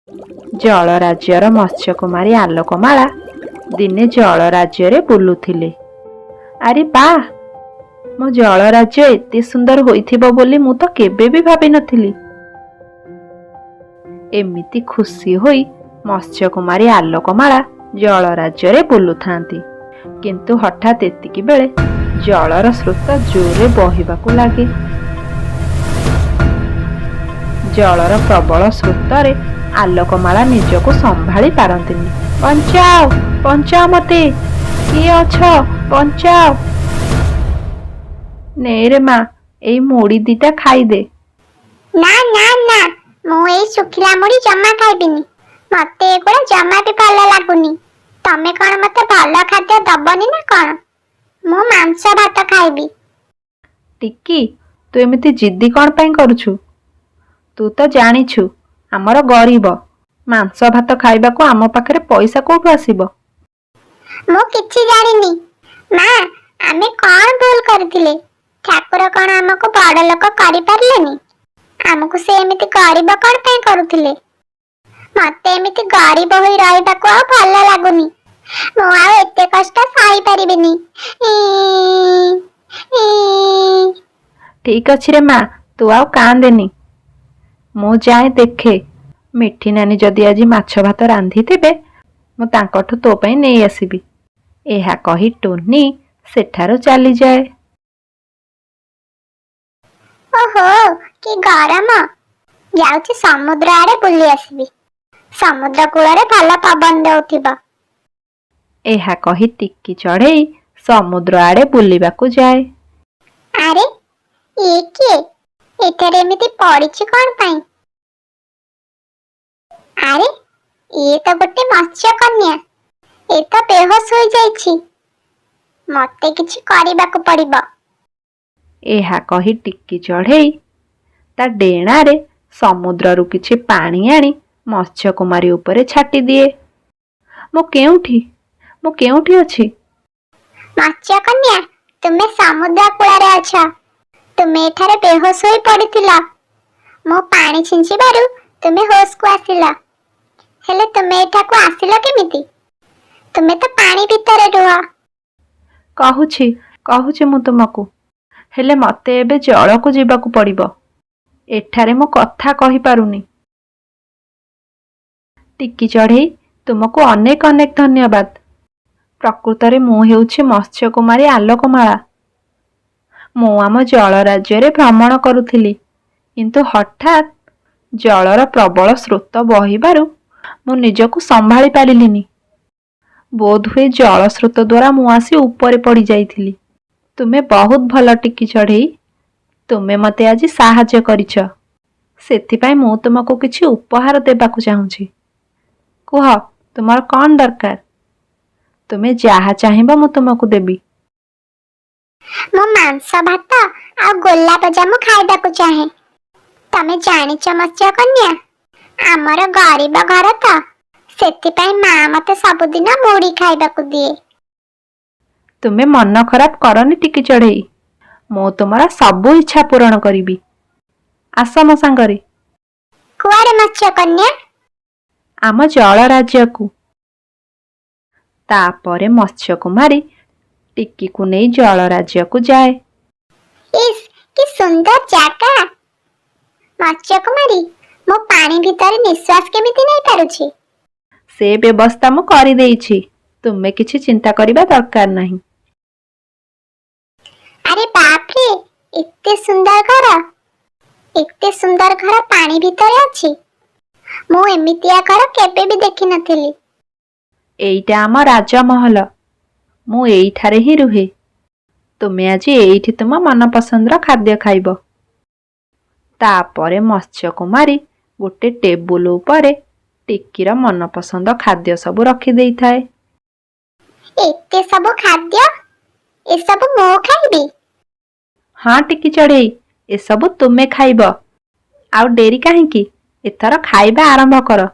ଜଳ ରାଜ୍ୟର ମତ୍ସ୍ୟକୁମାରୀ ଆଲୋକମାଳା ଦିନେ ଜଳ ରାଜ୍ୟରେ ବୁଲୁଥିଲେ। ଆରେ ବା, ମୋ ଜଳ ରାଜ୍ୟ ଏତେ ସୁନ୍ଦର ହୋଇଥିବ ବୋଲି ମୁଁ ତ କେବେ ବି ଭାବିନଥିଲି। ଏମିତି ଖୁସି ହୋଇ ମତ୍ସ୍ୟକୁମାରୀ ଆଲୋକମାଳା ଜଳ ରାଜ୍ୟରେ ବୁଲୁଥାନ୍ତି। କିନ୍ତୁ ହଠାତ୍ ଏତିକି ବେଳେ ଜଳର ସ୍ରୋତ ଜୋରରେ ବହିବାକୁ ଲାଗେ। ଜଳର ପ୍ରବଳ ସ୍ରୋତରେ ଆଲୋକମାଳା ନିଜକୁ ସମ୍ଭାଳି ପାରନ୍ତିନି। ବଞ୍ଚାଅ, ବଞ୍ଚାଅ ମତେ, କିଏ ଅଛ, ବଞ୍ଚାଅ। ନେରେ ମା, ଏଇ ମୁଢି ଦିଟା ଖାଇଦେ। ନା ନା ନା, ମୁଁ ଏଇ ଶୁଖିଲା ମୁଢି ଜମା ଖାଇବିନି। ମତେ ଏଗୁଡା ଜମା ବି ଭଲ ଲାଗୁନି। ତମେ କଣ ମତେ ଭଲ ଖାଦ୍ୟ ଦବନି ନା କଣ? ମୁଁ ମାଂସ ଭାତ ଖାଇବି। ଟିକି, ତୁ ଏମିତି ଜିଦ୍ଦି କଣ ପାଇଁ କରୁଛୁ? ତୁ ତ ଜାଣିଛୁ ଆମର ଗରିବ, ମାଂସ ଭାତ ଖାଇବାକୁ ଆମ ପାଖରେ ପଇସା କୋଉଠୁ ଆସିବ? ମୁଁ କିଛି ଜାଣିନି। ମା, ଆମେ କଣ ଭୁଲ କରିଥିଲେ? ଠାକୁର କଣ ଆମକୁ ବଡ ଲୋକ କରିପାରିଲେନି? ଆମକୁ ସେ ଏମିତି ଗରିବ କଣ ପାଇଁ କରୁଥିଲେ? ମତେ ଏମିତି ଗରିବ ହୋଇ ରହିବାକୁ ଆଉ ଭଲ ଲାଗୁନି। ମୁଁ ଆଉ ଏତେ କଷ୍ଟ ସହିପାରିବିନି। ଠିକ ଅଛି ରେ ମା, ତୁ ଆଉ କାନ୍ଦେନି। ମୁଁ ଯାଏ ଦେଖେ, ମିଠି ନାନୀ ଯଦି ଆଜି ମାଛ ଭାତ ରାନ୍ଧିଥିବେ ମୁଁ ତାଙ୍କଠୁ ତୋ ପାଇଁ ନେଇ ଆସିବି। ଏହା କହି ଟୁନି ସେଠାରୁ ଚାଲିଯାଏ। ଓହୋ, କି ଗରମ! ଯାଉଛି ସମୁଦ୍ର ଆଡେ ବୁଲି ଆସିବି। ସମୁଦ୍ର କୂଳରେ ଭଲ ପବନ ଦଉଥିବ। ଏହା କହି ଟିକି ଚଢ଼େଇ ସମୁଦ୍ର ଆଡେ ବୁଲିବାକୁ ଯାଏ। ଆରେ, ଇଏ କିଏ? ଏଠାରେ ଏମିତି ପଡିଛି କଣ ପାଇଁ? ଆରେ, ଇଏ ତ ଗୋଟେ ମତ୍ସ୍ୟକନ୍ୟା। ଏ ତ ବେହୋସ ହୋଇଯାଇଛି। ମତେ କିଛି କରିବାକୁ ପଡିବ। ଏହା କହି ଟିକି ଚଢ଼େଇ ତା ଡେଣାରେ ସମୁଦ୍ରରୁ କିଛି ପାଣି ଆଣି ମତ୍ସ୍ୟକୁମାରୀ ଉପରେ ଛାଟି ଦିଏ। ମୁଁ କେଉଁଠି ଅଛି? ମତ୍ସ୍ୟକନ୍ୟା, ତୁମେ ସମୁଦ୍ର କୂଳରେ ଅଛ। ତୁମେ ଏଠାରେ ବେହୋସ ହୋଇ ପଡିଥିଲ। ମୁଁ ପାଣି ଛିଞ୍ଚିବାରୁ ତୁମେ ହୋସକୁ ଆସିଲ। ହେଲେ ତୁମେ ଏଠାକୁ ଆସିଲ କେମିତି? ତୁମେ ତ ପାଣି ଭିତରେ ରୁହ। କହୁଛି ମୁଁ ତୁମକୁ, ହେଲେ ମତେ ଏବେ ଜଳକୁ ଯିବାକୁ ପଡିବ। ଏଠାରେ ମୁଁ କଥା କହିପାରୁନି। ଟିକି ଚଢ଼େଇ, ତୁମକୁ ଅନେକ ଅନେକ ଧନ୍ୟବାଦ। ପ୍ରକୃତରେ ମୁଁ ହେଉଛି ମତ୍ସ୍ୟକୁମାରୀ ଆଲୋକମାଳା। ମୁଁ ଆମ ଜଳ ରାଜ୍ୟରେ ଭ୍ରମଣ କରୁଥିଲି, କିନ୍ତୁ ହଠାତ୍ ଜଳର ପ୍ରବଳ ସ୍ରୋତ ବହିବାରୁ ମୁଁ ନିଜକୁ ସମ୍ଭାଳି ପାରିଲିନି। ବୋଧହୁଏ ଜଳ ସ୍ରୋତ ଦ୍ୱାରା ମୁଁ ଆସି ଉପରେ ପଡ଼ି ଯାଇଥିଲି। ତୁମେ ବହୁତ ଭଲ ଟିକି ଚଢ଼େଇ। ତୁମେ ମତେ ଆଜି ସାହାଯ୍ୟ କରିଛ। ସେଥିପାଇଁ ମୁଁ ତୁମକୁ କିଛି ଉପହାର ଦେବାକୁ ଚାହୁଁଛି। କୁହ, ତୁମର କଣ ଦରକାର? ତୁମେ ଯାହା ଚାହିଁବ ମୁଁ ତୁମକୁ ଦେବି। ମୁଁ ମାଂସ ଭାତ ଆଉ ଗୋଲାପ ଜାମୁ ଖାଇବାକୁ ଚାହେଁ। ତମେ ଜାଣିଛ ମତ୍ସ୍ୟକନ୍ୟା, ଆମର ଗରିବ ଘର ତ, ସେଥିପାଇଁ ମା ମତେ ସବୁଦିନ ମୁଢି ଖାଇବାକୁ ଦିଏ। ତୁମେ ମନ ଖରାପ କରନି ଟିକି ଚଢ଼େଇ। ମୁଁ ତୁମର ସବୁ ଇଚ୍ଛା ପୂରଣ କରିବି। ଆସ ମୋ ସାଙ୍ଗରେ। କୁଆଡେ ମତ୍ସ୍ୟକନ୍ୟା? ଆମ ଜଳ ରାଜ୍ୟକୁ। ତାପରେ ମତ୍ସ୍ୟକୁମାରୀ ଟିକିକୁ ନେଇ ଜଳ ରାଜ୍ୟକୁ ଯାଏ। ଇସ୍, କି ସୁନ୍ଦର ଜାଗା! ମତ୍ସ୍ୟକୁମାରୀ, ମୁଁ ପାଣି ଭିତରେ ନିଶ୍ୱାସ କେମିତି ନେଇ ପାରୁଛି? ସେ ବ୍ୟବସ୍ଥା ମୁଁ କରିଦେଇଛି। ତୁମେ କିଛି ଚିନ୍ତା କରିବା ଦରକାର ନାହିଁ। ଆରେ ବାପରେ, ଏତେ ସୁନ୍ଦର ଘର! ଏତେ ସୁନ୍ଦର ଘର ପାଣି ଭିତରେ ଅଛି। ମୁଁ ଏମିତିଆ ଘର କେବେ ବି ଦେଖିନଥିଲି। ଏଇଟା ଆମ ରାଜମହଲ। ମୁଁ ଏଇଠାରେ ହିଁ ରୁହେ। ତୁମେ ଆଜି ଏଇଠି ତୁମ ମନପସନ୍ଦର ଖାଦ୍ୟ ଖାଇବ। ତାପରେ ମତ୍ସ୍ୟକୁମାରୀ ଗୋଟେ ଟେବୁଲ ଉପରେ ଟିକିର ମନପସନ୍ଦ ଖାଦ୍ୟ ସବୁ ରଖିଦେଇଥାଏ। ଏତେ ସବୁ ଖାଦ୍ୟ? ଏସବୁ ମୁଁ ଖାଇବି? ହଁ ଟିକି ଚଢ଼େଇ, ଏସବୁ ତୁମେ ଖାଇବ। ଆଉ ଡେରି କାହିଁକି? ଏଥର ଖାଇବା ଆରମ୍ଭ କର।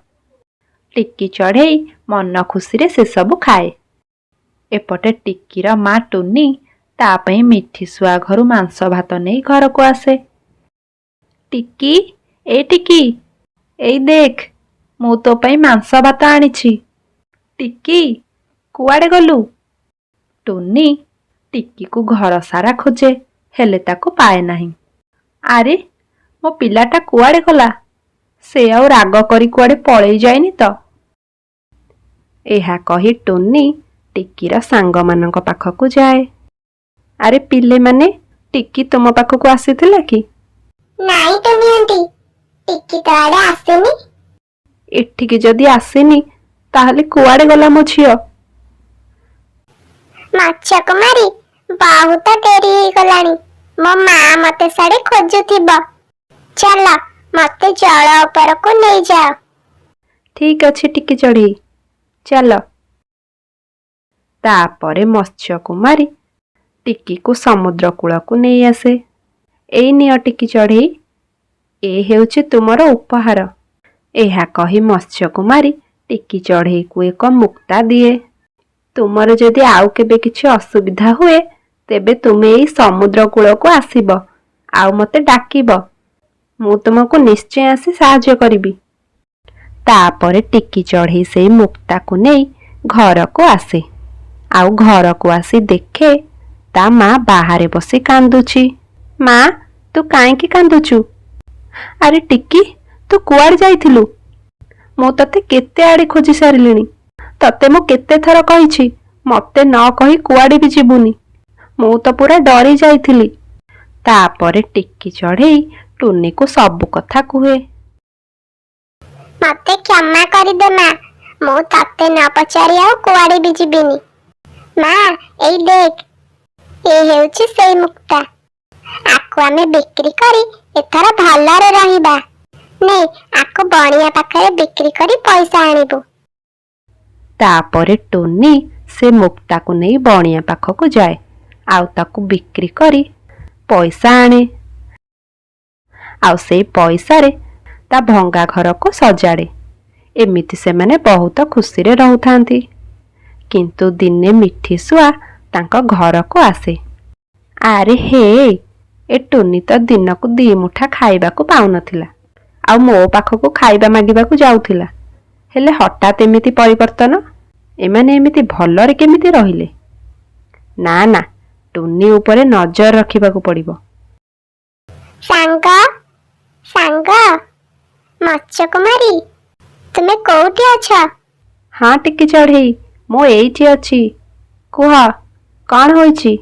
ଟିକି ଚଢ଼େଇ ମନ ଖୁସିରେ ସେସବୁ ଖାଏ। ଏପଟେ ଟିକିର ମା ଟୁନି ତା ପାଇଁ ମିଠି ଶୁଆ ଘରୁ ମାଂସ ଭାତ ନେଇ ଘରକୁ ଆସେ। ଟିକି, ଏ ଟିକି, ଏଇ ଦେଖ, ମୁଁ ତୋ ପାଇଁ ମାଂସ ଭାତ ଆଣିଛି। ଟିକି, କୁଆଡ଼େ ଗଲୁ? ଟୁନି ଟିକିକୁ ଘର ସାରା ଖୋଜେ, ହେଲେ ତାକୁ ପାଏ ନାହିଁ। ଆରେ, ମୋ ପିଲାଟା କୁଆଡ଼େ ଗଲା? ସେ ଆଉ ରାଗ କରି କୁଆଡ଼େ ପଳେଇ ଯାଇନି ତ? ଏହା କହି ଟୁନି ଟିକିର ସାଙ୍ଗମାନଙ୍କ ପାଖକୁ ଯାଏ। ଆରେ ପିଲେମାନେ, ଟିକି ତୁମ ପାଖକୁ ଆସିଥିଲା କି? ନାଇଁ ଟୁନି ଆଣ୍ଟି, ଟିକି ତ ଆଡେ ଆସିନି। ଏଠିକି ଯଦି ଆସିନି, ତାହେଲେ କୁଆଡ଼େ ଗଲା ମୋ ଝିଅ? ମତ୍ସ୍ୟ କୁମାରୀ, ବହୁତ ଡେରି ହେଇଗଲାଣି। ମୋ ମା ମତେ ସାଡେ ଖୋଜୁଥିବ। ଚାଲ, ମତେ ଜଳ ଉପରକୁ ନେଇଯାଅ। ଠିକ୍ ଅଛି ଟିକି ଚଢ଼େଇ, ଚାଲ। ତାପରେ ମତ୍ସ୍ୟ କୁମାରୀ ଟିକିକୁ ସମୁଦ୍ର କୂଳକୁ ନେଇ ଆସେ। ଏଇ ନିଅ ଟିକି ଚଢ଼େଇ, ଏ ହେଉଛି ତୁମର ଉପହାର। ଏହା କହି ମତ୍ସ୍ୟ କୁମାରୀ ଟିକି ଚଢ଼େଇକୁ ଏକ ମୁକ୍ତା ଦିଏ। ତୁମର ଯଦି ଆଉ କେବେ କିଛି ଅସୁବିଧା ହୁଏ, ତେବେ ତୁମେ ଏଇ ସମୁଦ୍ର କୂଳକୁ ଆସିବ ଆଉ ମୋତେ ଡାକିବ। ମୁଁ ତୁମକୁ ନିଶ୍ଚୟ ଆସି ସାହାଯ୍ୟ କରିବି। ତାପରେ ଟିକି ଚଢ଼େଇ ସେଇ ମୁକ୍ତାକୁ ନେଇ ଘରକୁ ଆସେ। ଆଉ ଘରକୁ ଆସି ଦେଖେ ତା ମା ବାହାରେ ବସି କାନ୍ଦୁଛି। ମା, ତୁ କାହିଁକି କାନ୍ଦୁଛୁ? ଆରେ ଟିକି, ତୁ କୁଆଡ଼େ ଯାଇଥିଲୁ? ମୁଁ ତତେ କେତେ ଆଡ଼େ ଖୋଜି ସାରିଲିଣି। ତତେ ମୁଁ କେତେ ଥର କହିଛି ମତେ ନ କହି କୁଆଡ଼େ ବି ଯିବୁନି। ମୁଁ ତ ପୁରା ଡରି ଯାଇଥିଲି। ତାପରେ ଟିକି ଚଢ଼େଇ ଟୁନିକୁ ସବୁ କଥା କୁହେ। ମତେ କ୍ଷମା କରିଦେ ମା, ମୁଁ ତତେ ନ ପଚାରି ଆଉ କୁଆଡେ ବି ଯିବିନି। ମା, ଏଇ ଦେଖ, ଏ ହେଉଛି ସେଇ ମୁକ୍ତା। ଆକୁ ଆମେ ବିକ୍ରି କରି ଏଥର ଭଲରେ ରହିବା। ନେ, ଆକୁ ବଣିଆ ପାଖରେ ବିକ୍ରି କରି ପଇସା ଆଣିବୁ। ତାପରେ ଟୁନି ସେ ମୁକ୍ତାକୁ ନେଇ ବଣିଆ ପାଖକୁ ଯାଏ ଆଉ ତାକୁ ବିକ୍ରି କରି ପଇସା ଆଣେ। ଆଉ ସେଇ ପଇସାରେ ତା ଭଙ୍ଗା ଘରକୁ ସଜାଡ଼େ। ଏମିତି ସେମାନେ ବହୁତ ଖୁସିରେ ରହୁଥାନ୍ତି। କିନ୍ତୁ ଦିନେ ମିଠି ଶୁଆ ତାଙ୍କ ଘରକୁ ଆସେ। ଆରେ ହେ, ଏ ଟୁନି ତ ଦିନକୁ 2 ମୁଠା ଖାଇବାକୁ ପାଉନଥିଲା, ଆଉ ମୋ ପାଖକୁ ଖାଇବା ମାଗିବାକୁ ଯାଉଥିଲା। ହେଲେ ହଠାତ୍ ଏମିତି ପରିବର୍ତ୍ତନ? ଏମାନେ ଏମିତି ଭଲରେ କେମିତି ରହିଲେ? ନା ନା, ଟୁନି ଉପରେ ନଜର ରଖିବାକୁ ପଡ଼ିବ। ସାଙ୍ଗ, ସାଙ୍ଗ, ମତ୍ସ୍ୟ କୁମାରୀ, ତୁମେ କୋଉଠି ଅଛ? ହଁ ଟିକି ଚଢ଼େଇ, ମୁଁ ଏଇଠି ଅଛି। କୁହ, କ'ଣ ହୋଇଛି?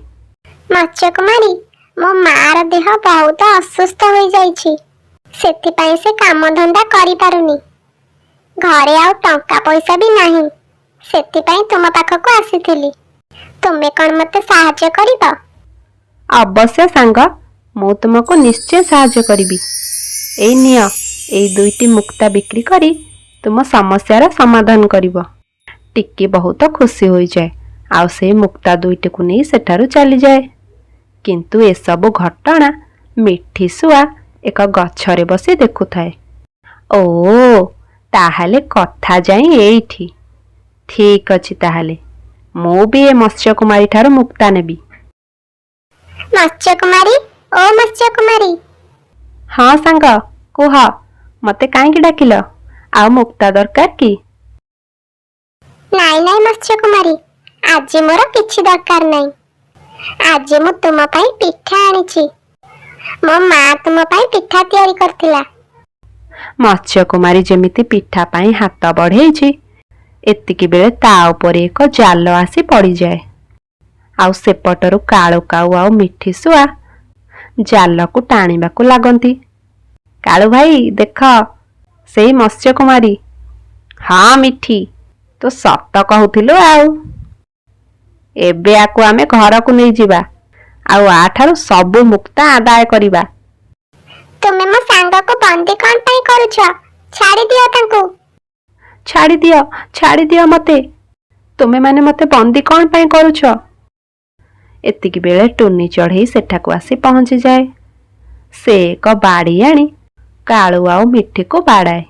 ମତ୍ସ୍ୟ କୁମାରୀ, ମୋ ମାର ଦେହ ବହୁତ ଅସୁସ୍ଥ ହୋଇଯାଇଛି। ସେଥିପାଇଁ ସେ କାମଧନ୍ଦା କରିପାରୁନି। ଘରେ ଆଉ ଟଙ୍କା ପଇସା ବି ନାହିଁ। ସେଥିପାଇଁ ତୁମ ପାଖକୁ ଆସିଥିଲି। ତୁମେ କ'ଣ ମତେ ସାହାଯ୍ୟ କରିବ? ଅବଶ୍ୟ ସାଙ୍ଗ, ମୁଁ ତୁମକୁ ନିଶ୍ଚୟ ସାହାଯ୍ୟ କରିବି। ଏଇ ନିଅ, ଏଇ 2ଟି ମୁକ୍ତା ବିକ୍ରି କରି ତୁମ ସମସ୍ୟାର ସମାଧାନ କରିବ। ଟିକି ବହୁତ ଖୁସି ହୋଇଯାଏ ଆଉ ସେଇ ମୁକ୍ତା 2ଟିକୁ ନେଇ ସେଠାରୁ ଚାଲିଯାଏ। କିନ୍ତୁ ଏସବୁ ଘଟଣା ମିଠି ଶୁଆ ଏକ ଗଛରେ ବସି ଦେଖୁଥାଏ। ଓ, ତାହେଲେ କଥା ଯାଇ ଏଇଠି। ଠିକ୍ ଅଛି, ତାହେଲେ ମୁଁ ବି ଏ ମତ୍ସ୍ୟ କୁମାରୀ ଠାରୁ ମୁକ୍ତା ନେବି। ମତ୍ସ୍ୟ କୁମାରୀ, ଓ ମତ୍ସ୍ୟ କୁମାରୀ। ହଁ ସାଙ୍ଗ, କୁହ, ମତେ କାହିଁକି ଡାକିଲ? ଆଉ ମୁକ୍ତା ଦରକାର କି? ନାଇଁ ନାଇଁ ମତ୍ସ୍ୟ କୁମାରୀ, ଆଜି ମୋର କିଛି ଦରକାର ନାହିଁ। ଆଜି ମୁଁ ତୁମ ପାଇଁ ପିଠା ଆଣିଛି। ମୋ ମା ତୁମ ପାଇଁ ପିଠା ତିଆରି କରିଥିଲା। ମତ୍ସ୍ୟ କୁମାରୀ ଯେମିତି ପିଠା ପାଇଁ ହାତ ବଢ଼େଇଛି, ଏତିକି ବେଳେ ତା ଉପରେ ଏକ ଜାଲ ଆସି ପଡ଼ିଯାଏ। ଆଉ ସେପଟରୁ କାଳୁ କାଉ ଆଉ ମିଠି ଶୁଆ ଜାଲକୁ ଟାଣିବାକୁ ଲାଗନ୍ତି। କାଳୁ ଭାଇ, ଦେଖ, ସେଇ ମତ୍ସ୍ୟ କୁମାରୀ। ହଁ ମିଠି, ତୁ ସତ କହୁଥିଲୁ। ଆଉ ଏବେ ଆକୁ ଆମେ ଘରକୁ ନେଇଯିବା ଆଉ ଆଠାରୁ ସବୁ ମୁକ୍ତା ଆଦାୟ କରିବା। ତୁମେ ମୋ ସାଙ୍ଗକୁ ବନ୍ଦୀ କ'ଣ ପାଇଁ କରୁଛ? ଛାଡ଼ି ଦିଅ ତାଙ୍କୁ। ଛାଡ଼ିଦିଅ, ଛାଡ଼ିଦିଅ ମତେ। ତୁମେମାନେ ମତେ ବନ୍ଦୀ କ'ଣ ପାଇଁ କରୁଛ? ଏତିକି ବେଳେ ଟୁନି ଚଢ଼େଇ ସେଠାକୁ ଆସି ପହଞ୍ଚିଯାଏ। ସେ ଏକ ବାଡ଼ି ଆଣି କାଳୁ ଆଉ ମିଠିକୁ ବାଡ଼ାଏ।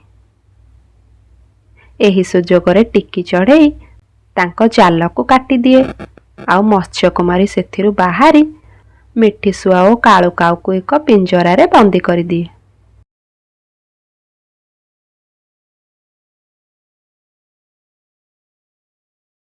ଏହି ସୁଯୋଗରେ ଟିକି ଚଢ଼େଇ ତାଙ୍କ ଜାଲକୁ କାଟିଦିଏ ଆଉ ମତ୍ସ୍ୟ କୁମାରୀ ସେଥିରୁ ବାହାରି ମିଠି ଶୁଆ ଓ କାଳୁ କାଉକୁ ଏକ ପିଞ୍ଜରାରେ ବନ୍ଦୀ କରିଦିଏ।